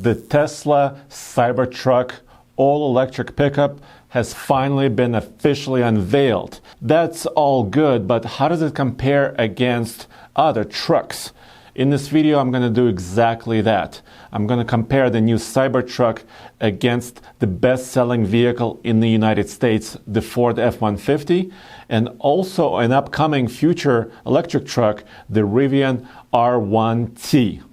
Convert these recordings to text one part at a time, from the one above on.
The Tesla Cybertruck all-electric pickup has finally been officially unveiled. That's all good, but how does it compare against other trucks? In this video, I'm going to do exactly that. I'm going to compare the new Cybertruck against the best-selling vehicle in the United States, the Ford F-150, and also an upcoming future electric truck, the Rivian R1T.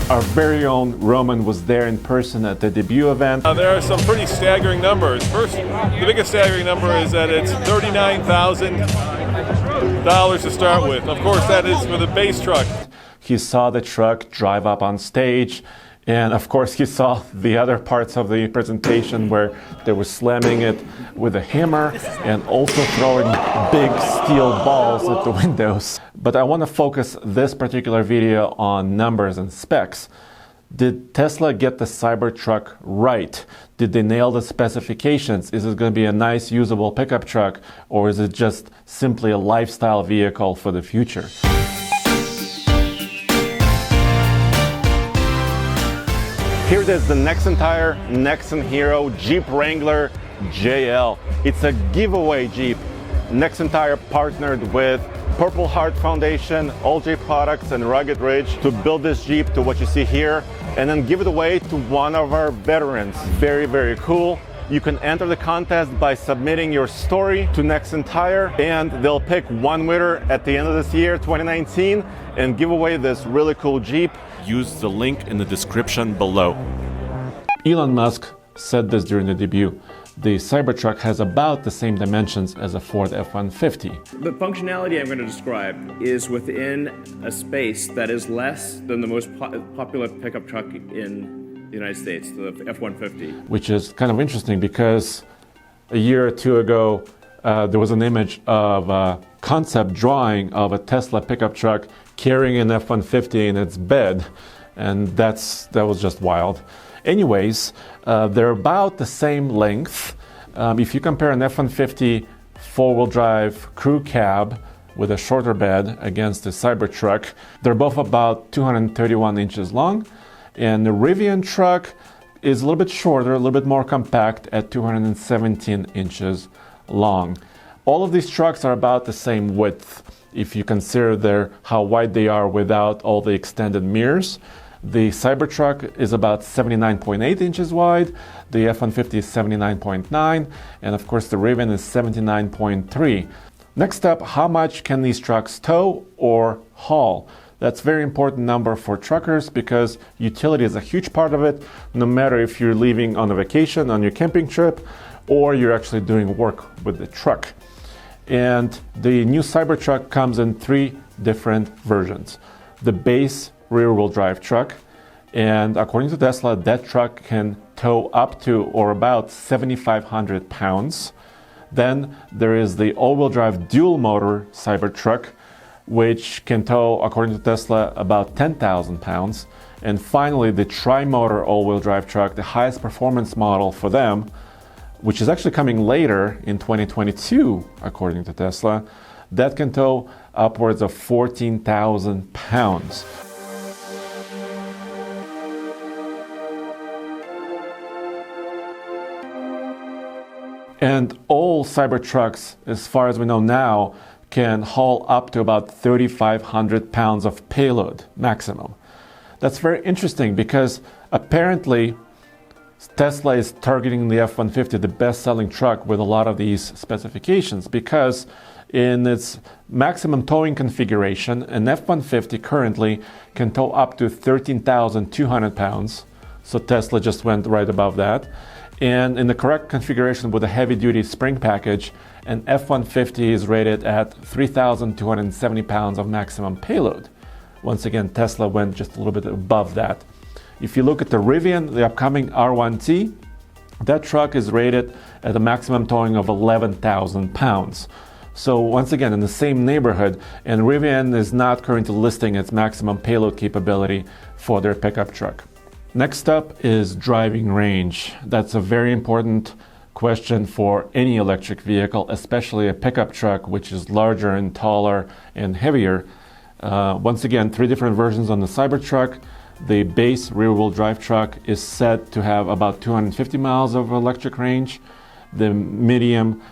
Our very own Roman was there in person at the debut event. There are some pretty staggering numbers. First, the biggest staggering number is that it's $39,000 to start with. Of course, that is for the base truck. He saw the truck drive up on stage, and of course he saw the other parts of the presentation where they were slamming it with a hammer and also throwing big steel balls at the windows. But I want to focus this particular video on numbers and specs. Did Tesla get the Cybertruck right? Did they nail the specifications? Is it going to be a nice usable pickup truck, or is it just simply a lifestyle vehicle for the future? Here it is, the Nexen Tire Nexen Hero Jeep Wrangler JL. It's a giveaway Jeep. Nexen Tire partnered with Purple Heart Foundation, All Jeep Products, and Rugged Ridge to build this Jeep to what you see here, and then give it away to one of our veterans. Very, very cool. You can enter the contest by submitting your story to Nexen Tire, and they'll pick one winner at the end of this year, 2019, and give away this really cool Jeep. Use the link in the description below. Elon Musk said this during the debut. The Cybertruck has about the same dimensions as a Ford F-150. The functionality I'm going to describe is within a space that is less than the most popular pickup truck in the United States, the F-150. Which is kind of interesting because a year or two ago, there was an image of a concept drawing of a Tesla pickup truck carrying an F-150 in its bed, and that was just wild. Anyways, they're about the same length. If you compare an F-150 four-wheel drive crew cab with a shorter bed against the Cybertruck, they're both about 231 inches long, and the Rivian truck is a little bit shorter, a little bit more compact at 217 inches long. All of these trucks are about the same width if you consider how wide they are without all the extended mirrors. The Cybertruck is about 79.8 inches wide, the F-150 is 79.9, and of course the Rivian is 79.3. Next up, how much can these trucks tow or haul? That's a very important number for truckers because utility is a huge part of it, no matter if you're leaving on a vacation, on your camping trip, or you're actually doing work with the truck. And the new Cybertruck comes in three different versions. The base rear-wheel drive truck, and according to Tesla, that truck can tow up to or about 7,500 pounds. Then there is the all-wheel drive dual-motor Cybertruck, which can tow, according to Tesla, about 10,000 pounds. And finally, the tri-motor all-wheel drive truck, the highest performance model for them, which is actually coming later in 2022, according to Tesla, that can tow upwards of 14,000 pounds. And all Cybertrucks, as far as we know now, can haul up to about 3,500 pounds of payload maximum. That's very interesting because apparently Tesla is targeting the F-150, the best-selling truck, with a lot of these specifications because in its maximum towing configuration, an F-150 currently can tow up to 13,200 pounds. So Tesla just went right above that. And in the correct configuration with a heavy-duty spring package, an F-150 is rated at 3,270 pounds of maximum payload. Once again, Tesla went just a little bit above that. If you look at the Rivian, the upcoming R1T, that truck is rated at a maximum towing of 11,000 pounds. So once again, in the same neighborhood, and Rivian is not currently listing its maximum payload capability for their pickup truck. Next up is driving range. That's a very important question for any electric vehicle, especially a pickup truck, which is larger and taller and heavier. Once again, 3 different versions on the Cybertruck. The base rear-wheel drive truck is set to have about 250 miles of electric range. The medium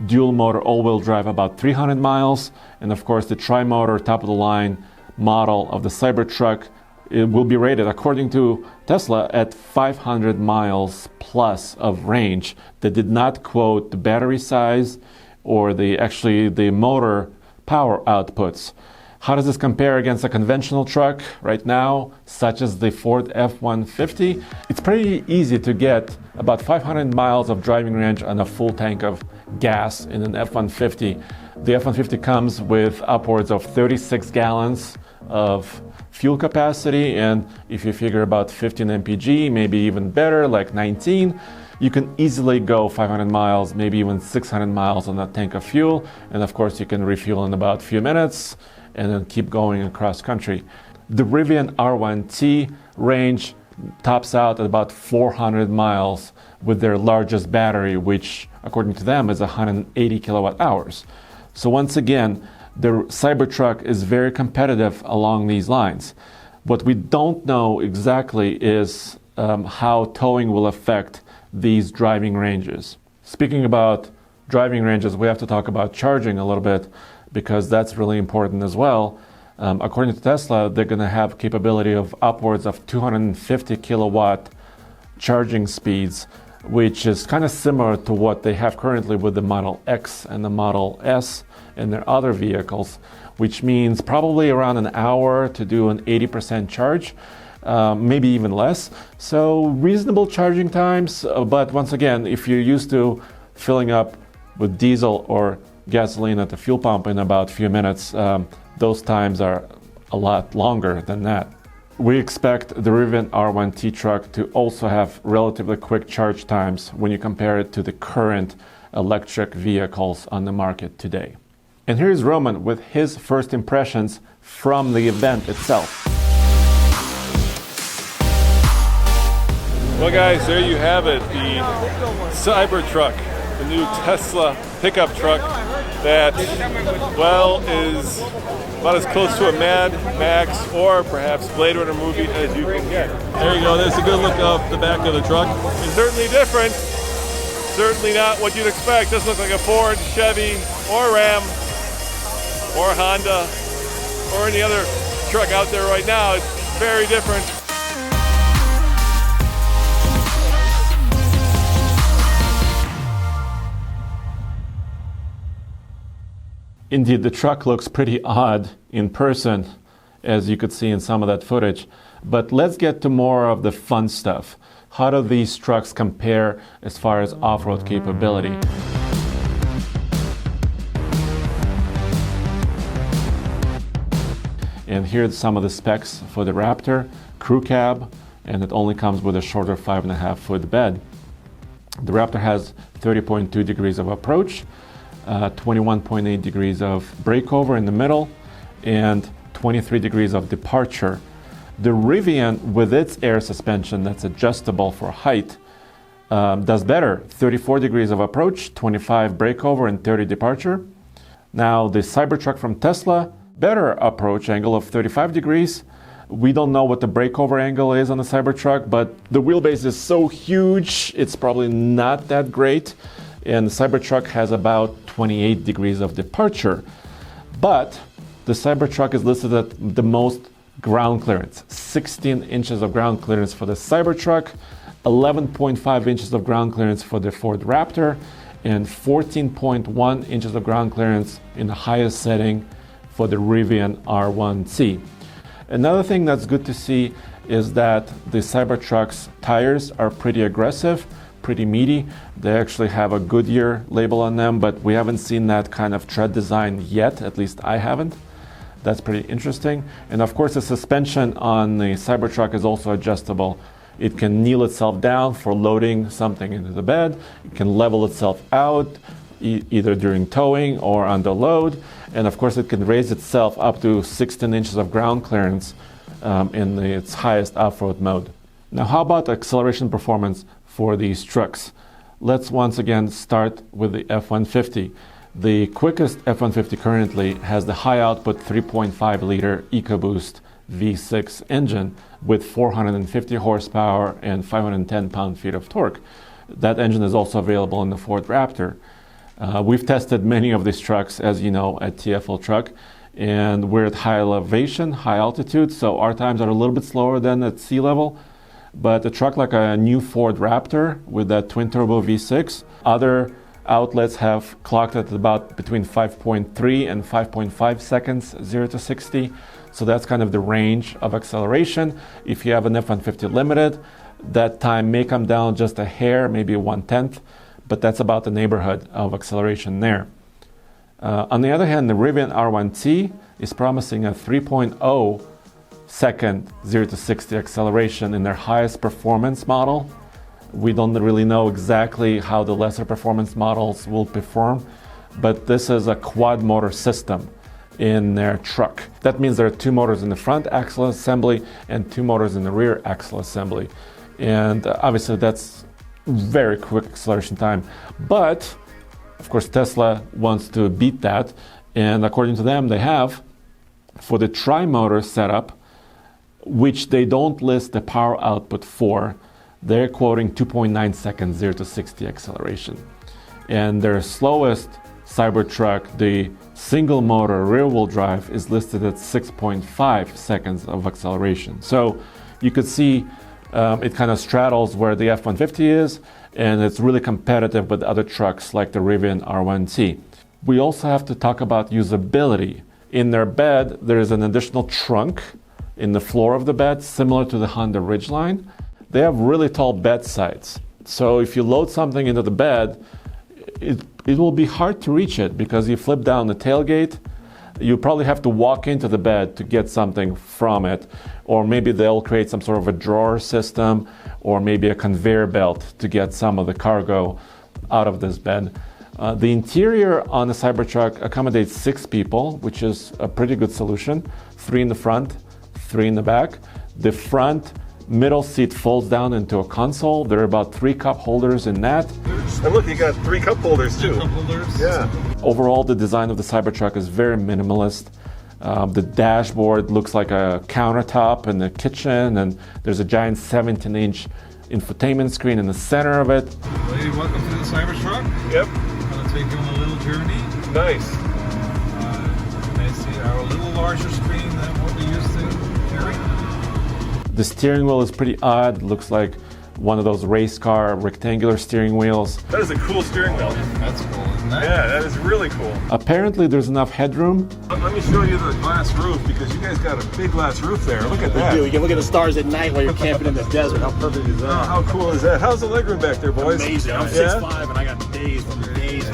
dual motor all-wheel drive about 300 miles. And of course, the tri-motor top-of-the-line model of the Cybertruck, it will be rated, according to Tesla, at 500 miles plus of range. They did not quote the battery size or the motor power outputs. How does this compare against a conventional truck right now, such as the Ford F-150? It's pretty easy to get about 500 miles of driving range on a full tank of gas in an F-150. The F-150 comes with upwards of 36 gallons of fuel capacity, and if you figure about 15 mpg, maybe even better, like 19, you can easily go 500 miles, maybe even 600 miles on that tank of fuel. And of course, you can refuel in about a few minutes and then keep going across country. The Rivian R1T range tops out at about 400 miles with their largest battery, which according to them is 180 kilowatt hours. So once again, the Cybertruck is very competitive along these lines. What we don't know exactly is how towing will affect these driving ranges. Speaking about driving ranges, we have to talk about charging a little bit, because that's really important as well. According to Tesla, they're going to have capability of upwards of 250 kilowatt charging speeds, which is kind of similar to what they have currently with the Model X and the Model S and their other vehicles, which means probably around an hour to do an 80% charge, maybe even less. So reasonable charging times, but once again, if you're used to filling up with diesel or gasoline at the fuel pump in about a few minutes, those times are a lot longer than that. We expect the Rivian R1T truck to also have relatively quick charge times when you compare it to the current electric vehicles on the market today. And here's Roman with his first impressions from the event itself. Well guys, there you have it, the Cybertruck, the new Tesla pickup truck that, well, is about as close to a Mad Max or perhaps Blade Runner movie as you can get. There you go, there's a good look of the back of the truck. It's certainly different, certainly not what you'd expect. Doesn't look like a Ford, Chevy, or Ram, or Honda, or any other truck out there right now. It's very different. Indeed, the truck looks pretty odd in person, as you could see in some of that footage. But let's get to more of the fun stuff. How do these trucks compare as far as off-road capability? And here's some of the specs for the Raptor: crew cab, and it only comes with a shorter 5.5-foot bed. The Raptor has 30.2 degrees of approach, 21.8 degrees of breakover in the middle, and 23 degrees of departure. The Rivian, with its air suspension that's adjustable for height, does better: 34 degrees of approach, 25 breakover, and 30 departure. Now, the Cybertruck from Tesla, better approach angle of 35 degrees. We don't know what the breakover angle is on the Cybertruck, but the wheelbase is so huge, it's probably not that great. And the Cybertruck has about 28 degrees of departure. But the Cybertruck is listed at the most ground clearance: 16 inches of ground clearance for the Cybertruck, 11.5 inches of ground clearance for the Ford Raptor, and 14.1 inches of ground clearance in the highest setting for the Rivian R1T. Another thing that's good to see is that the Cybertruck's tires are pretty aggressive, pretty meaty. They actually have a Goodyear label on them, but we haven't seen that kind of tread design yet, at least I haven't. That's pretty interesting. And of course, the suspension on the Cybertruck is also adjustable. It can kneel itself down for loading something into the bed. It can level itself out either during towing or under load. And of course, it can raise itself up to 16 inches of ground clearance in its highest off-road mode. Now, how about acceleration performance for these trucks? Let's once again start with the F-150. The quickest F-150 currently has the high output 3.5 liter EcoBoost V6 engine with 450 horsepower and 510 pound-feet of torque. That engine is also available in the Ford Raptor. We've tested many of these trucks, as you know, at TFL Truck, and we're at high elevation, high altitude, so our times are a little bit slower than at sea level. But a truck like a new Ford Raptor with that twin-turbo V6, other outlets have clocked at about between 5.3 and 5.5 seconds 0 to 60. So that's kind of the range of acceleration. If you have an F-150 Limited, that time may come down just a hair, maybe 1/10, but that's about the neighborhood of acceleration there. On the other hand, the Rivian R1T is promising a 3.0 second 0 to 60 acceleration in their highest performance model. We don't really know exactly how the lesser performance models will perform, but this is a quad motor system in their truck. That means there are two motors in the front axle assembly and two motors in the rear axle assembly. And obviously that's very quick acceleration time. But of course, Tesla wants to beat that. And according to them, they have, for the tri-motor setup, which they don't list the power output for, they're quoting 2.9 seconds 0 to 60 acceleration. And their slowest CYBERTRUCK, the single motor rear wheel drive, is listed at 6.5 seconds of acceleration. So you could see it kind of straddles where the F-150 is, and it's really competitive with other trucks like the Rivian R1T. We also have to talk about usability. In their bed, there is an additional trunk in the floor of the bed, similar to the Honda Ridgeline. They have really tall bed sides. So if you load something into the bed, it will be hard to reach it because you flip down the tailgate, you probably have to walk into the bed to get something from it, or maybe they'll create some sort of a drawer system, or maybe a conveyor belt to get some of the cargo out of this bed. The interior on the CYBERTRUCK accommodates 6 people, which is a pretty good solution. 3 in the front, 3 in the back. The front middle seat folds down into a console. There are about 3 cup holders in that. And look, you got 3 cup holders too. Cup holders. Yeah. Overall, the design of the CYBERTRUCK is very minimalist. The dashboard looks like a countertop in the kitchen, and there's a giant 17-inch infotainment screen in the center of it. Lady, welcome to the CYBERTRUCK. Yep. I'm going to take you on a little journey. Nice. You may see our little larger screen than what we used to carry. The steering wheel is pretty odd. Looks like one of those race car rectangular steering wheels. That is a cool steering wheel. That's cool, isn't it? Yeah, that is really cool. Apparently, there's enough headroom. Let me show you the glass roof, because you guys got a big glass roof there. Look at that. You can look at the stars at night while you're camping in the desert. How perfect is Oh, that? how cool is that? How's the legroom back there, boys? Amazing. I'm Yeah? 6'5" and I got days from days.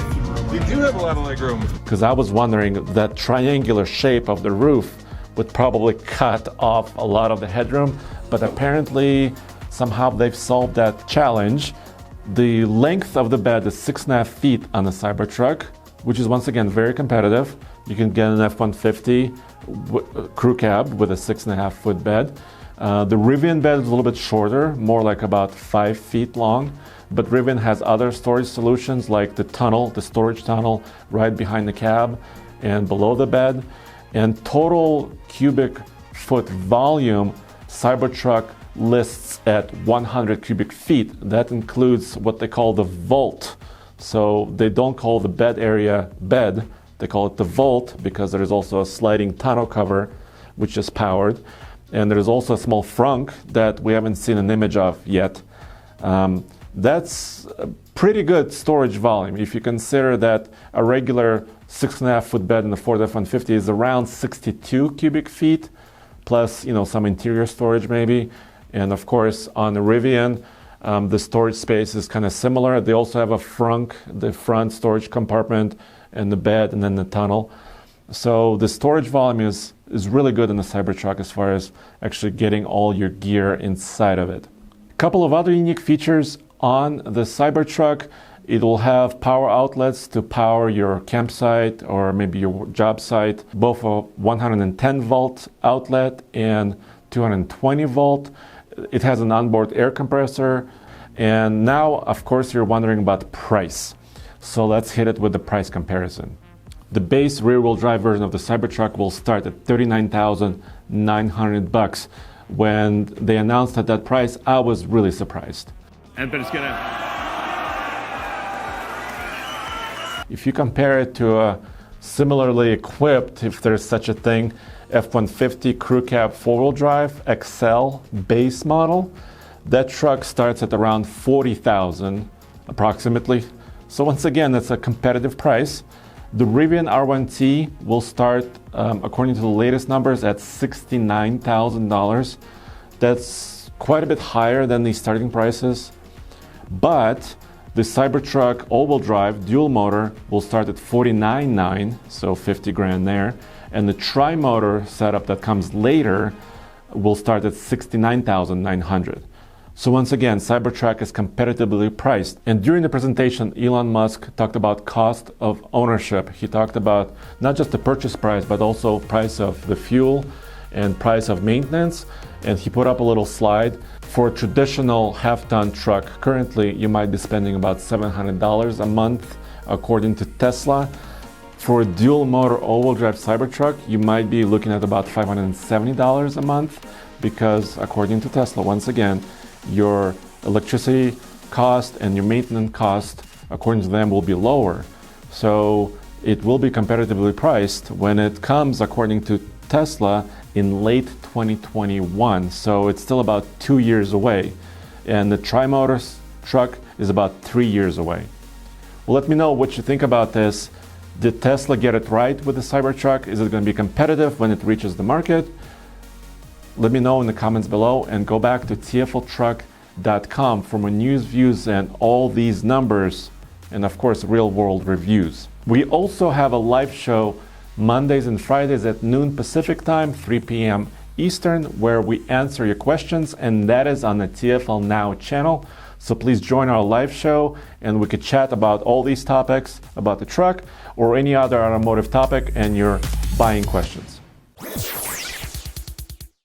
You do have a lot of legroom. Because I was wondering, that triangular shape of the roof would probably cut off a lot of the headroom, but apparently somehow they've solved that challenge. The length of the bed is 6.5 feet on the CYBERTRUCK, which is once again very competitive. You can get an F-150 crew cab with a 6.5 foot bed. The Rivian bed is a little bit shorter, more like about 5 feet long, but Rivian has other storage solutions like the tunnel, the storage tunnel right behind the cab and below the bed. And total cubic foot volume, CYBERTRUCK lists at 100 cubic feet. That includes what they call the vault. So they don't call the bed area bed, they call it the vault, because there is also a sliding tonneau cover which is powered. And there is also a small frunk that we haven't seen an image of yet. That's a pretty good storage volume if you consider that a regular 6.5 foot bed in the Ford F-150 is around 62 cubic feet, plus some interior storage maybe. And of course, on the Rivian, the storage space is kind of similar. They also have a frunk, the front storage compartment, and the bed, and then the tunnel. So the storage volume is really good in the CYBERTRUCK as far as actually getting all your gear inside of it. A couple of other unique features on the CYBERTRUCK It will have power outlets to power your campsite or maybe your job site, both a 110 volt outlet and 220 volt. It has an onboard air compressor. And now, of course, you're wondering about price. So let's hit it with the price comparison. The base rear-wheel drive version of the Cybertruck will start at $39,900. When they announced at that price, I was really surprised. But it's gonna. If you compare it to a similarly equipped, if there's such a thing, F-150 Crew Cab 4-wheel drive XL base model, that truck starts at around $40,000 approximately. So once again, that's a competitive price. The Rivian R1T will start, according to the latest numbers, at $69,000. That's quite a bit higher than the starting prices. But the Cybertruck all-wheel drive dual motor will start at $49,900, so 50 grand there. And the tri-motor setup that comes later will start at $69,900. So once again, Cybertruck is competitively priced. And during the presentation, Elon Musk talked about cost of ownership. He talked about not just the purchase price, but also price of the fuel and price of maintenance. And he put up a little slide. For a traditional half-ton truck, currently you might be spending about $700 a month, according to Tesla. For a dual motor all-wheel drive Cybertruck, you might be looking at about $570 a month, because according to Tesla, once again, your electricity cost and your maintenance cost, according to them, will be lower. So it will be competitively priced when it comes, according to Tesla, in late 2021. So it's still about 2 years away. And the tri-motor truck is about 3 years away. Well, let me know what you think about this. Did Tesla get it right with the Cybertruck? Is it going to be competitive when it reaches the market? Let me know in the comments below, and go back to tfltruck.com for more news, views, and all these numbers, and of course, real-world reviews. We also have a live show Mondays and Fridays at noon Pacific time, 3 p.m. Eastern, where we answer your questions, and that is on the TFL Now channel. So please join our live show, and we could chat about all these topics, about the truck, or any other automotive topic and your buying questions.